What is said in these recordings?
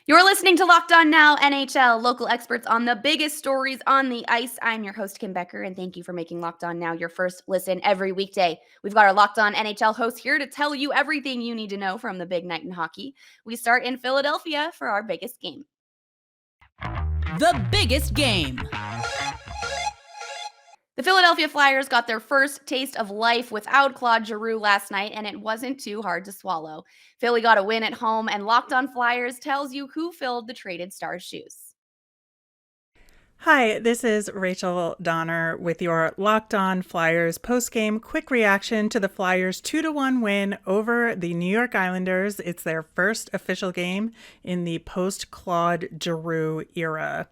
You're listening to Locked On Now NHL, local experts on the biggest stories on the ice. I'm your host, Kim Becker, and thank you for making Locked On Now your first listen every weekday. We've got our Locked On NHL host here to tell you everything you need to know from the big night in hockey. We start in Philadelphia for our biggest game. The biggest game. The Philadelphia Flyers got their first taste of life without Claude Giroux last night, and it wasn't too hard to swallow. Philly got a win at home, and Locked On Flyers tells you who filled the traded Stars' shoes. Hi, this is Rachel Donner with your Locked On Flyers postgame quick reaction to the Flyers 2-1 win over the New York Islanders. It's their first official game in the post-Claude Giroux era.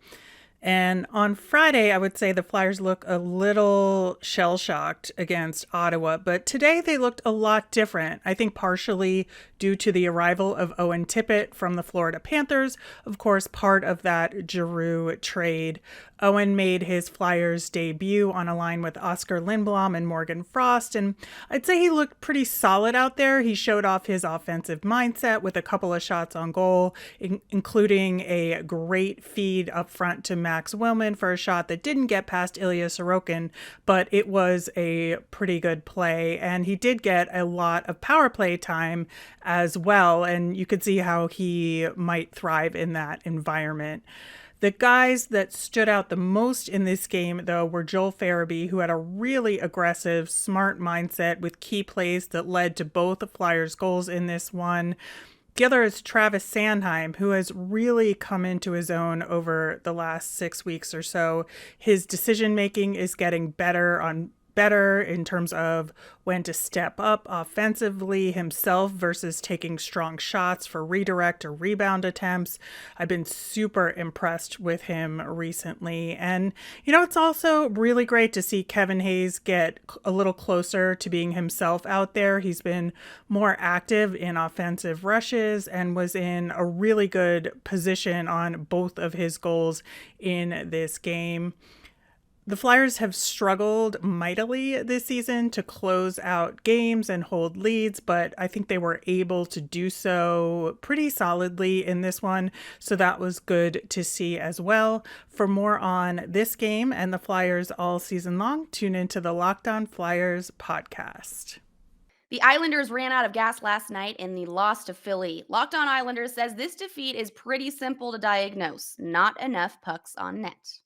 And on Friday, I would say the Flyers look a little shell-shocked against Ottawa, but today they looked a lot different. I think partially due to the arrival of Owen Tippett from the Florida Panthers, of course, part of that Giroux trade. Owen made his Flyers debut on a line with Oscar Lindblom and Morgan Frost, and I'd say he looked pretty solid out there. He showed off his offensive mindset with a couple of shots on goal, including a great feed up front to Max Willman for a shot that didn't get past Ilya Sorokin, but it was a pretty good play, and he did get a lot of power play time as well, and you could see how he might thrive in that environment. The guys that stood out the most in this game, though, were Joel Farabee, who had a really aggressive, smart mindset with key plays that led to both the Flyers' goals in this one. The other is Travis Sanheim, who has really come into his own over the last 6 weeks or so. His decision-making is getting better in terms of when to step up offensively himself versus taking strong shots for redirect or rebound attempts. I've been super impressed with him recently. And, it's also really great to see Kevin Hayes get a little closer to being himself out there. He's been more active in offensive rushes and was in a really good position on both of his goals in this game. The Flyers have struggled mightily this season to close out games and hold leads, but I think they were able to do so pretty solidly in this one, so that was good to see as well. For more on this game and the Flyers all season long, tune into the Locked On Flyers podcast. The Islanders ran out of gas last night in the loss to Philly. Locked On Islanders says this defeat is pretty simple to diagnose. Not enough pucks on net.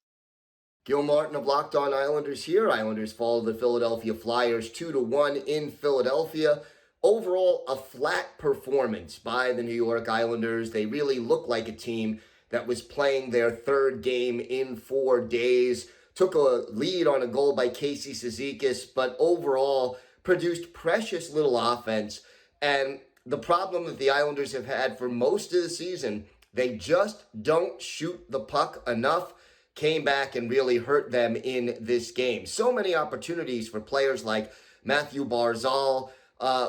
Gil Martin of Locked On Islanders here. Islanders fall to the Philadelphia Flyers 2-1 in Philadelphia. Overall, a flat performance by the New York Islanders. They really look like a team that was playing their third game in 4 days. Took a lead on a goal by Casey Cizikas, but overall produced precious little offense. And the problem that the Islanders have had for most of the season, they just don't shoot the puck enough. Came back and really hurt them in this game. So many opportunities for players like Matthew Barzal,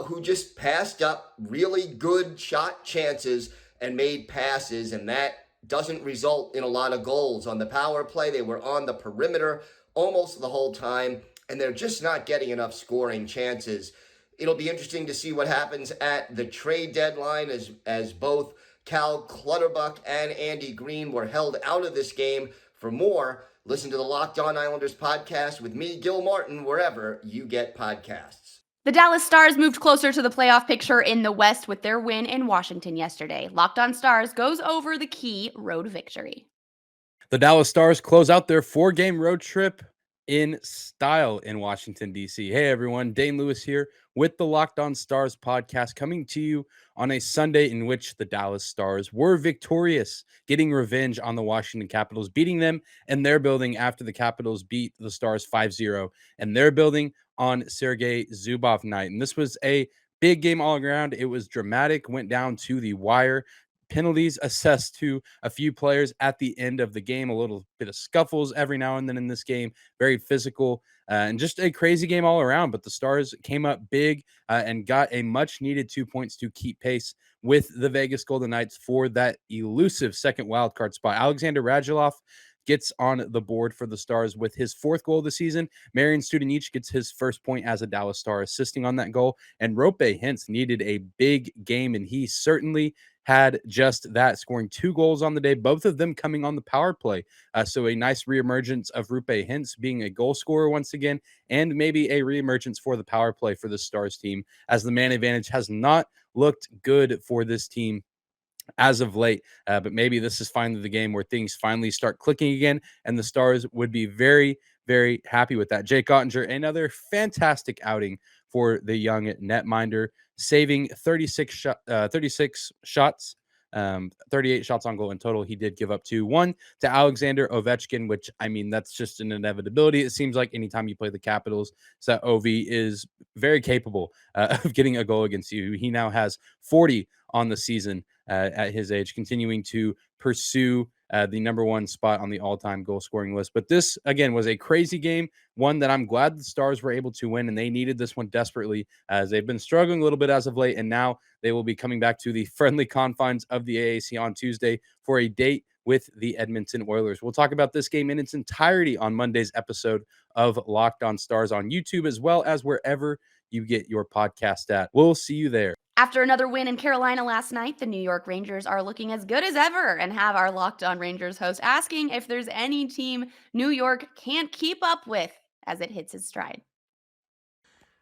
who just passed up really good shot chances and made passes, and that doesn't result in a lot of goals. On the power play, they were on the perimeter almost the whole time, and they're just not getting enough scoring chances. It'll be interesting to see what happens at the trade deadline as both Cal Clutterbuck and Andy Green were held out of this game. For more, listen to the Locked On Islanders podcast with me, Gil Martin, wherever you get podcasts. The Dallas Stars moved closer to the playoff picture in the West with their win in Washington yesterday. Locked On Stars goes over the key road victory. The Dallas Stars close out their 4-game road trip in style in Washington, D.C. Hey, everyone. Dane Lewis here with the Locked On Stars podcast, coming to you on a Sunday in which the Dallas Stars were victorious, getting revenge on the Washington Capitals, beating them in their building after the Capitals beat the Stars 5-0 in their building on Sergei Zubov night. And this was a big game all around. It was dramatic, went down to the wire. Penalties assessed to a few players at the end of the game, a little bit of scuffles every now and then in this game, very physical, and just a crazy game all around. But the Stars came up big and got a much needed 2 points to keep pace with the Vegas Golden Knights for that elusive second wildcard spot. Alexander Radulov gets on the board for the Stars with his 4th goal of the season. Marian Studenic gets his first point as a Dallas Star, assisting on that goal. And Rope Hintz needed a big game, and he certainly had just that, scoring 2 goals on the day, both of them coming on the power play. So a nice reemergence of Rupe Hintz being a goal scorer once again, and maybe a reemergence for the power play for the Stars team, as the man advantage has not looked good for this team as of late. But maybe this is finally the game where things finally start clicking again, and the Stars would be very, very happy with that. Jake Ottinger, another fantastic outing for the young netminder, saving 36 shots, 38 shots on goal in total. He did give up 2-1 to Alexander Ovechkin, which, I mean, that's just an inevitability. It seems like anytime you play the Capitals, so that Ov is very capable of getting a goal against you. He now has 40 on the season at his age, continuing to pursue the number one spot on the all-time goal scoring list. But this, again, was a crazy game, one that I'm glad the Stars were able to win, and they needed this one desperately, as they've been struggling a little bit as of late, and now they will be coming back to the friendly confines of the AAC on Tuesday for a date with the Edmonton Oilers. We'll talk about this game in its entirety on Monday's episode of Locked On Stars on YouTube, as well as wherever you get your podcast at. We'll see you there. After another win in Carolina last night, the New York Rangers are looking as good as ever and have our Locked On Rangers host asking if there's any team New York can't keep up with as it hits its stride.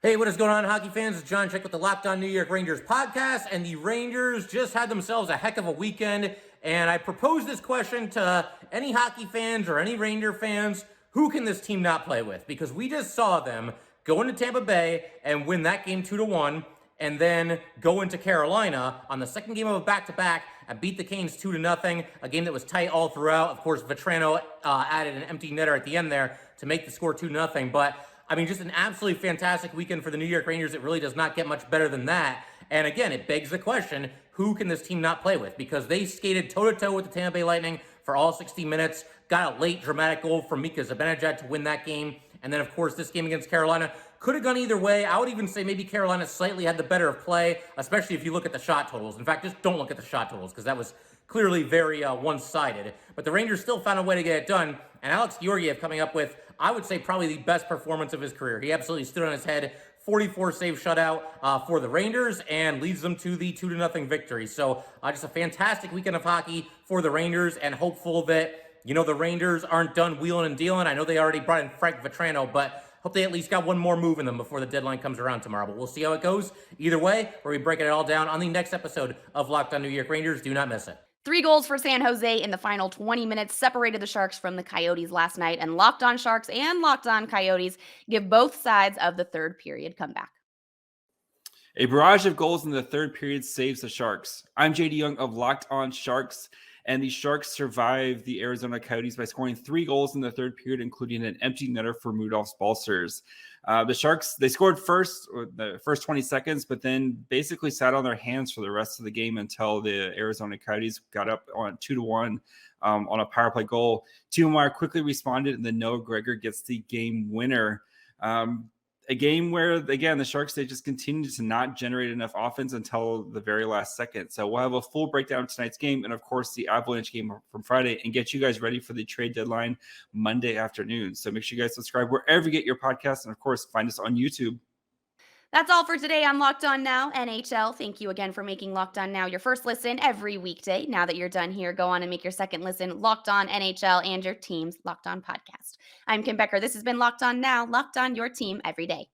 Hey, what is going on, hockey fans? It's John Chick with the Locked On New York Rangers podcast, and the Rangers just had themselves a heck of a weekend, and I proposed this question to any hockey fans or any Ranger fans: who can this team not play with? Because we just saw them go into Tampa Bay and win that game 2-1, and then go into Carolina on the second game of a back-to-back and beat the Canes 2-0, a game that was tight all throughout. Of course, Vetrano added an empty netter at the end there to make the score 2-0, but I mean, just an absolutely fantastic weekend for the New York Rangers. It really does not get much better than that. And again, it begs the question, who can this team not play with? Because they skated toe-to-toe with the Tampa Bay Lightning for all 60 minutes, got a late dramatic goal from Mika Zibanejad to win that game. And then, of course, this game against Carolina could have gone either way. I would even say maybe Carolina slightly had the better of play, especially if you look at the shot totals. In fact, just don't look at the shot totals, because that was clearly very one-sided. But the Rangers still found a way to get it done. And Alex Georgiev coming up with, I would say, probably the best performance of his career. He absolutely stood on his head, 44 save shutout for the Rangers, and leads them to the 2-0 victory. So just a fantastic weekend of hockey for the Rangers, and hopeful that, you know, the Rangers aren't done wheeling and dealing. I know they already brought in Frank Vetrano, but hope they at least got one more move in them before the deadline comes around tomorrow. But we'll see how it goes. Either way, where we break it all down on the next episode of Locked On New York Rangers. Do not miss it. 3 goals for San Jose in the final 20 minutes separated the Sharks from the Coyotes last night, and Locked On Sharks and Locked On Coyotes give both sides of the third period comeback. A barrage of goals in the third period saves the Sharks. I'm JD Young of Locked On Sharks, and the Sharks survived the Arizona Coyotes by scoring 3 goals in the third period, including an empty netter for Rudolph Balcers. The Sharks, they scored the first 20 seconds, but then basically sat on their hands for the rest of the game until the Arizona Coyotes got up on 2-1 on a power play goal. Tuamar quickly responded, and then Noah Gregor gets the game winner. A game where, again, the Sharks, they just continued to not generate enough offense until the very last second. So we'll have a full breakdown of tonight's game and, of course, the Avalanche game from Friday, and get you guys ready for the trade deadline Monday afternoon. So make sure you guys subscribe wherever you get your podcasts, and, of course, find us on YouTube. That's all for today on Locked On Now NHL. Thank you again for making Locked On Now your first listen every weekday. Now that you're done here, go on and make your second listen Locked On NHL and your team's Locked On podcast. I'm Kim Becker. This has been Locked On Now, Locked On your team every day.